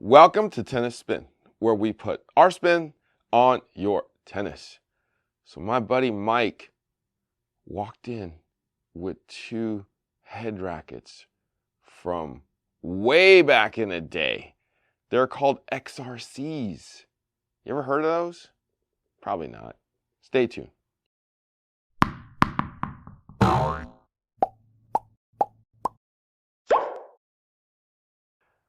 Welcome to Tennis Spin, where we put our spin on your tennis. So my buddy Mike walked in with two head rackets from way back in the day. They're called XRCs. You ever heard of those? Probably not. Stay tuned.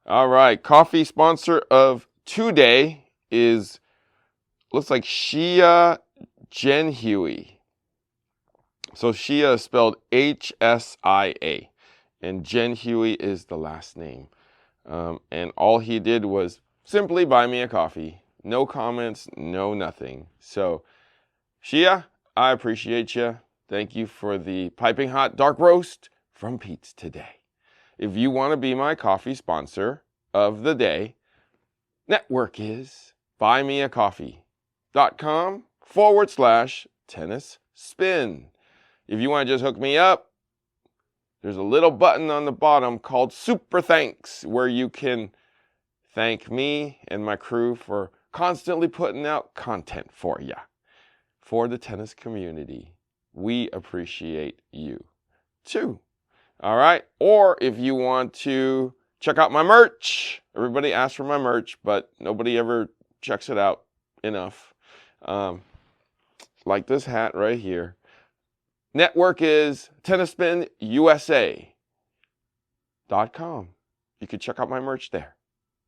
All right, coffee sponsor of today looks like Shia Genhui. So Shia is spelled H-S-I-A, and Genhui is the last name. And all he did was simply buy me a coffee. No comments, no nothing. So Shia, I appreciate you. Thank you for the piping hot dark roast from Pete's today. If you want to be my coffee sponsor of the day, network is buymeacoffee.com/tennis spin. If you want to just hook me up, there's a little button on the bottom called Super Thanks, where you can thank me and my crew for constantly putting out content for you, for the tennis community. We appreciate you too. All right. Or if you want to check out my merch, everybody asks for my merch, but nobody ever checks it out enough. Like this hat right here. Network is tennisspinusa.com. You can check out my merch there.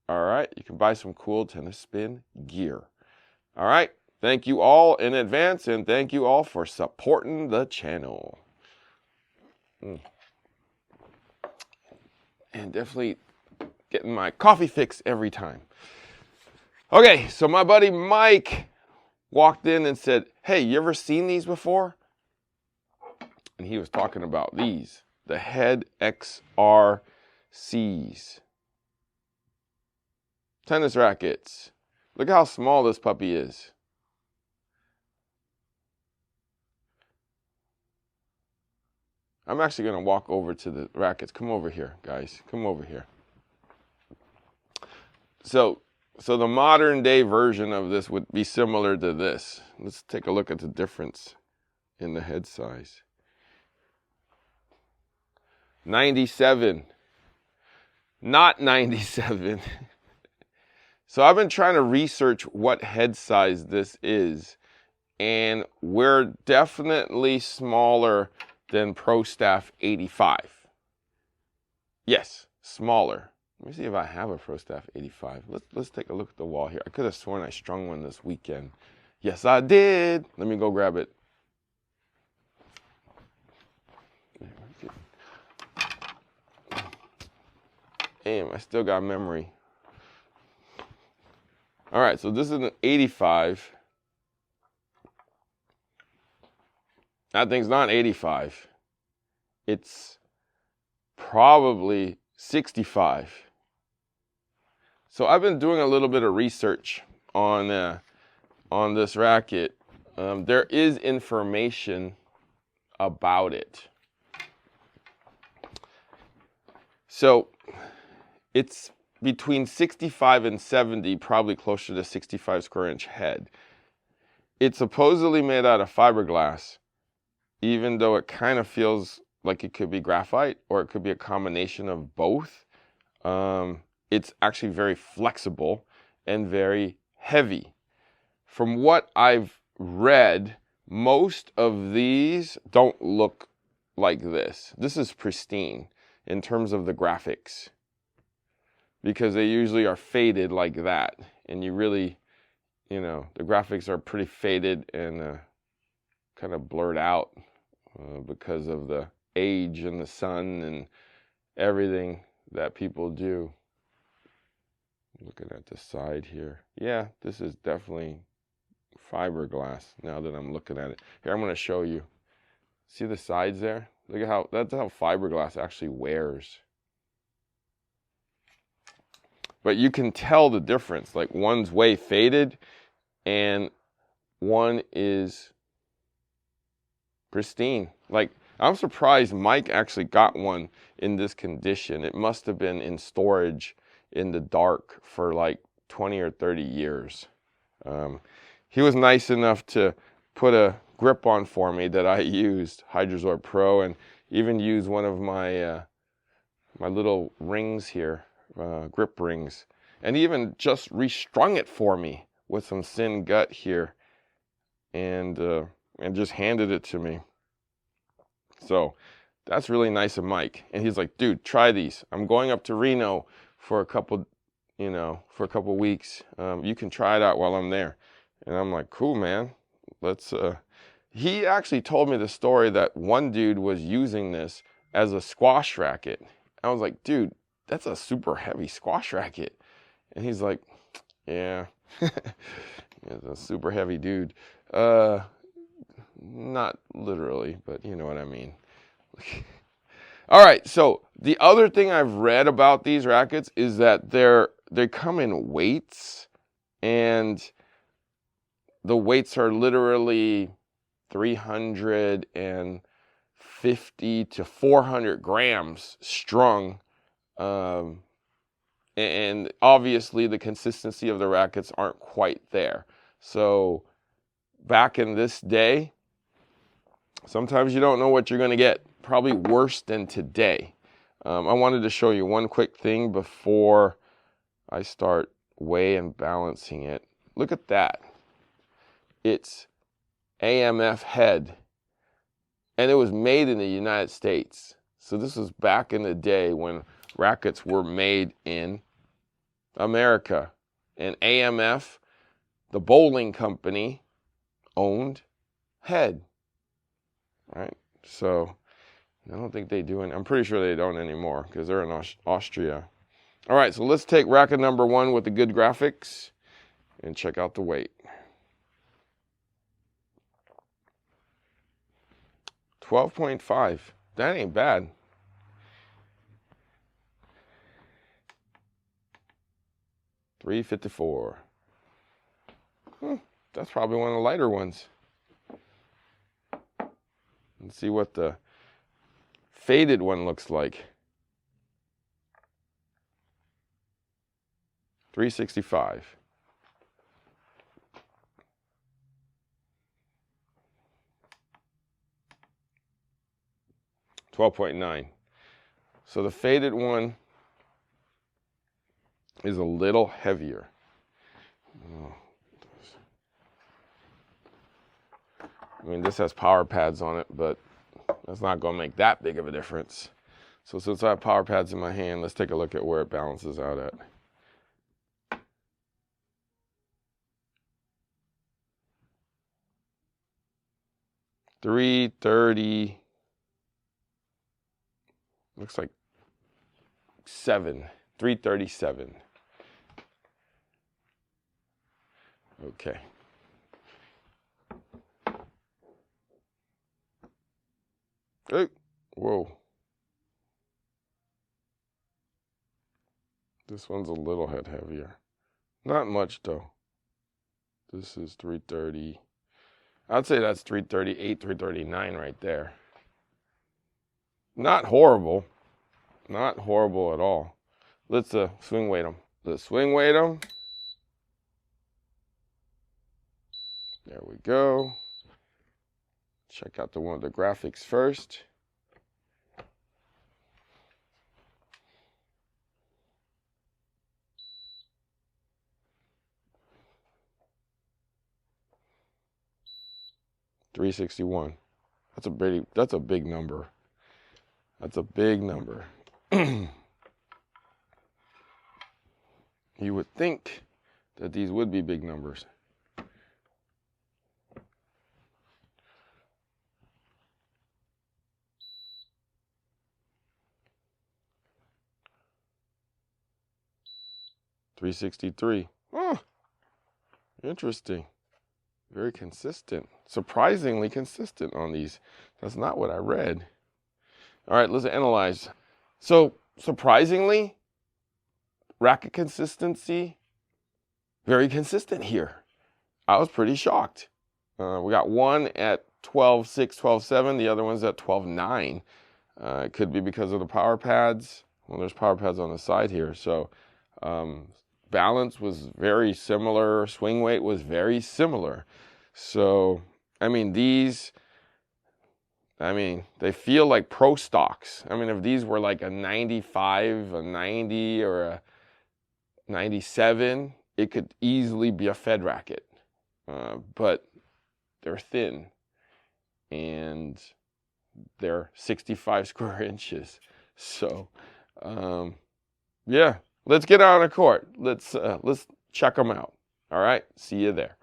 All right. You can buy some cool tennis spin gear. All right. Thank you all in advance, and thank you all for supporting the channel. And definitely getting my coffee fix every time. Okay, so my buddy Mike walked in and said, "Hey, you ever seen these before?" And he was talking about these, the Head XRCs. Tennis rackets. Look how small this puppy is. I'm actually going to walk over to the rackets. Come over here, guys. Come over here. So the modern day version of this would be similar to this. Let's take a look at the difference in the head size. 97. Not 97. So I've been trying to research what head size this is, and we're definitely smaller than Pro Staff 85. Yes, smaller. Let me see if I have a Pro Staff 85. Let's take a look at the wall here. I could have sworn I strung one this weekend. Yes, I did. Let me go grab it. Damn, I still got memory. All right, so this is an 85. That thing's not 85. It's probably 65. So I've been doing a little bit of research on this racket. There is information about it. So it's between 65 and 70, probably closer to 65 square inch head. It's supposedly made out of fiberglass, even though it kind of feels like it could be graphite, or it could be a combination of both. It's actually very flexible and very heavy. From what I've read, most of these don't look like this. This is pristine in terms of the graphics, because they usually are faded like that. And you really, the graphics are pretty faded and kind of blurred out because of the age and the sun and everything that people do. Looking at the side here. Yeah, this is definitely fiberglass now that I'm looking at it. Here, I'm going to show you. See the sides there? Look at that's how fiberglass actually wears. But you can tell the difference. Like, one's way faded and one is pristine. Like, I'm surprised Mike actually got one in this condition. It must have been in storage in the dark for like 20 or 30 years. He was nice enough to put a grip on for me that I used, Hydrozor Pro, and even used one of my my little rings here, grip rings, and even just restrung it for me with some Syn gut here, and just handed it to me. So that's really nice of Mike. And he's like, dude, try these. I'm going up to Reno for a couple, for a couple weeks. You can try it out while I'm there. And I'm like, cool, man. Let's. He actually told me the story that one dude was using this as a squash racket. I was like, dude, that's a super heavy squash racket. And he's like, yeah, it's a super heavy dude. Not literally, but you know what I mean. All right, so the other thing I've read about these rackets is that they come in weights, and the weights are literally 350 to 400 grams strung. And obviously the consistency of the rackets aren't quite there. So back in this day, sometimes you don't know what you're going to get. Probably worse than today. I wanted to show you one quick thing before I start weighing and balancing it. Look at that. It's AMF Head, and it was made in the United States. So this was back in the day when rackets were made in America. And AMF, the bowling company, owned Head. Right? So I don't think they do it. I'm pretty sure they don't anymore because they're in Austria. All right, so let's take racket number 1 with the good graphics and check out the weight. 12.5. That ain't bad. $354. That's probably one of the lighter ones. Let's see what the faded one looks like. $365. $12.9. So the faded one is a little heavier. I mean, this has power pads on it, but that's not going to make that big of a difference. So since I have power pads in my hand, let's take a look at where it balances out at. $330. Looks like 7. $337. Okay. Hey, whoa. This one's a little head heavier. Not much though. This is 330. I'd say that's 338, 339 right there. Not horrible. Not horrible at all. Let's swing weight them. Let's swing weight them. There we go. Check out one of the graphics first. $361. That's a big number. That's a big number. You would think that these would be big numbers. $363. Oh, interesting. Very consistent. Surprisingly consistent on these. That's not what I read. All right, let's analyze. So, surprisingly, racket consistency, very consistent here. I was pretty shocked. We got one at 12.6, 12.7. The other one's at 12.9. It could be because of the power pads. Well, there's power pads on the side here. So Balance was very similar. Swing weight was very similar. So, I mean, they feel like pro stocks. I mean, if these were like a 95, a 90, or a 97, it could easily be a Fed racket. But they're thin, and they're 65 square inches. So, yeah, let's get out on the court. Let's check them out. All right, see you there.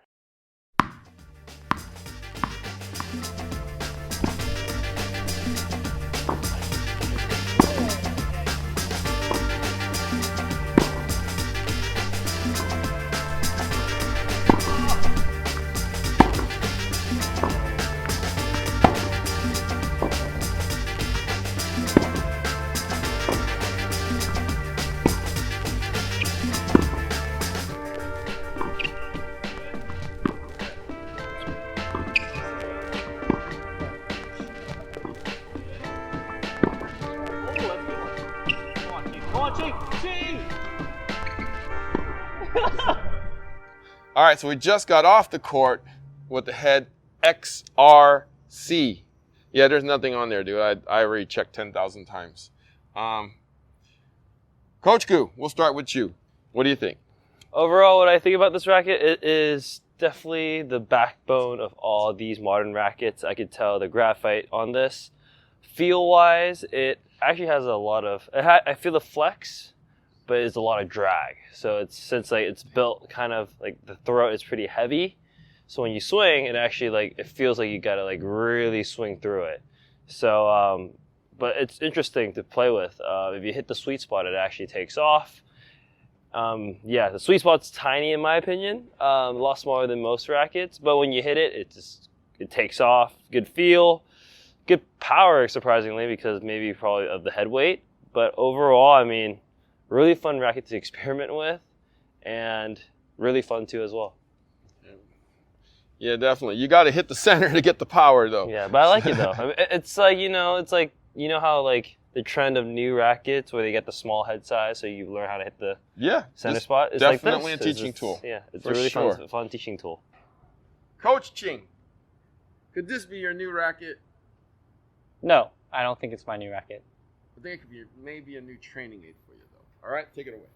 All right, so we just got off the court with the Head XRC. Yeah, there's nothing on there, dude. I already checked 10,000 times. Coach Gu, we'll start with you. What do you think? Overall, what I think about this racket, it is definitely the backbone of all these modern rackets. I could tell the graphite on this. Feel-wise, it actually has a lot of... I feel the flex, but it's a lot of drag. So since it's built kind of like the throat is pretty heavy, so when you swing, it actually it feels like you gotta really swing through it. So, but it's interesting to play with. If you hit the sweet spot, it actually takes off. Yeah, the sweet spot's tiny in my opinion, a lot smaller than most rackets. But when you hit it, it takes off. Good feel, good power, surprisingly, because maybe probably of the head weight. But overall, I mean, really fun racket to experiment with, and really fun too as well. Yeah, definitely. You got to hit the center to get the power, though. Yeah, but I like it though. I mean, it's like how the trend of new rackets where they get the small head size, so you learn how to hit the center spot. It's definitely like a teaching tool. Yeah, it's a really fun teaching tool. Coach Ching, could this be your new racket? No, I don't think it's my new racket. I think it could be maybe a new training aid for you, though. All right, take it away.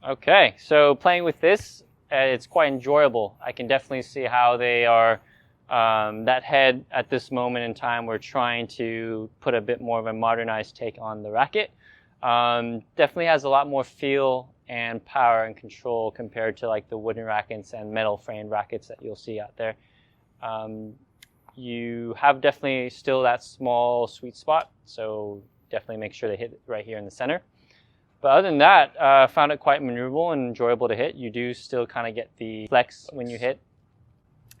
Okay, so playing with this, it's quite enjoyable. I can definitely see how they are, that head at this moment in time, we're trying to put a bit more of a modernized take on the racket. Definitely has a lot more feel and power and control compared to like the wooden rackets and metal framed rackets that you'll see out there. You have definitely still that small sweet spot, so definitely make sure to hit it right here in the center. But other than that, I found it quite maneuverable and enjoyable to hit. You do still kind of get the flex when you hit.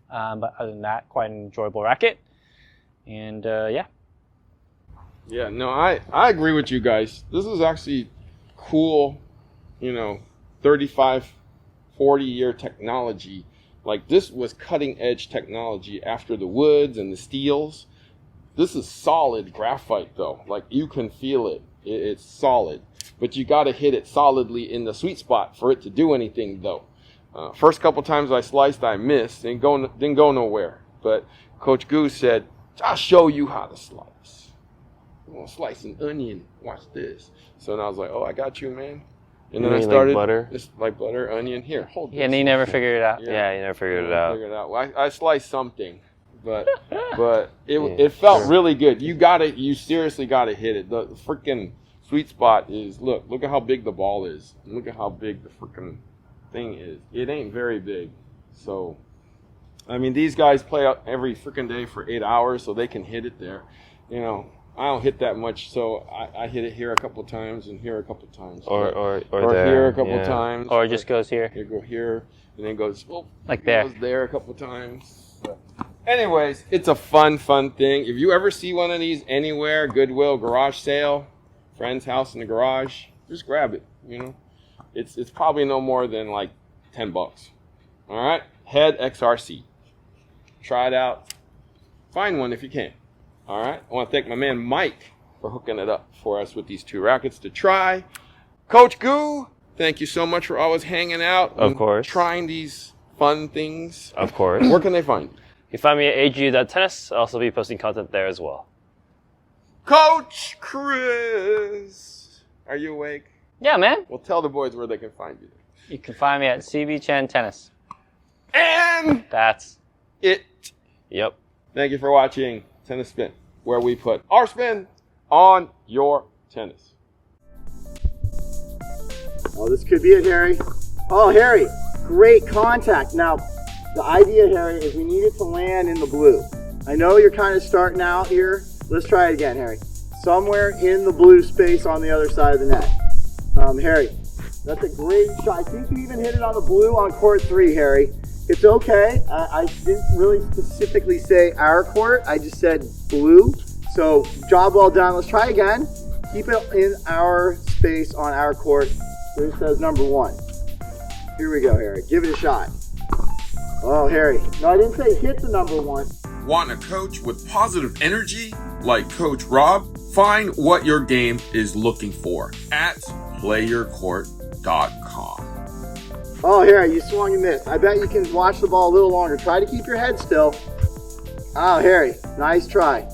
But other than that, quite an enjoyable racket. And yeah. Yeah, no, I agree with you guys. This is actually cool, 35, 40-year technology. Like, this was cutting-edge technology after the woods and the steels. This is solid graphite, though. Like, you can feel it. It's solid. But you got to hit it solidly in the sweet spot for it to do anything, though. First couple times I sliced, I missed. Didn't go nowhere. But Coach Gu said, I'll show you how to slice. I'm going to slice an onion. Watch this. So then I was like, oh, I got you, man. And then I started. Like butter? Just like butter, onion. Here, hold this. Yeah, and he never figured it out. Yeah, you never figured it out. Well, I sliced something. But it felt really good. You seriously gotta hit it. The freaking sweet spot is, look at how big the ball is. Look at how big the freaking thing is. It ain't very big. So, I mean, these guys play out every freaking day for 8 hours, so they can hit it there. I don't hit that much, so I hit it here a couple times and here a couple times. Or here a couple times. Or it just goes here. You go here, and then goes, like there. Goes there a couple times. So, anyways, it's a fun thing. If you ever see one of these anywhere, Goodwill, garage sale, friend's house in the garage, just grab it, It's probably no more than like $10. All right? Head XRC. Try it out. Find one if you can. All right? I want to thank my man Mike for hooking it up for us with these two rackets to try. Coach Gu, thank you so much for always hanging out. Of and course. Trying these fun things. Of course. Where can they find you? You can find me at ag.tennis. I'll also be posting content there as well. Coach Chris, are you awake? Yeah, man. Well, tell the boys where they can find you. You can find me at CB Chen Tennis. And That's it. Yep. Thank you for watching Tennis Spin, where we put our spin on your tennis. Oh, this could be it, Harry. Oh, Harry, great contact. Now, the idea, Harry, is we need it to land in the blue. I know you're kind of starting out here. Let's try it again, Harry. Somewhere in the blue space on the other side of the net. Harry, that's a great shot. I think you even hit it on the blue on court 3, Harry. It's okay. I didn't really specifically say our court. I just said blue. So, job well done. Let's try again. Keep it in our space on our court. Here it says number 1. Here we go, Harry. Give it a shot. Oh, Harry. No, I didn't say hit the number 1. Want a coach with positive energy like Coach Rob? Find what your game is looking for at playyourcourt.com. Oh, Harry, you swung and missed. I bet you can watch the ball a little longer. Try to keep your head still. Oh, Harry, nice try.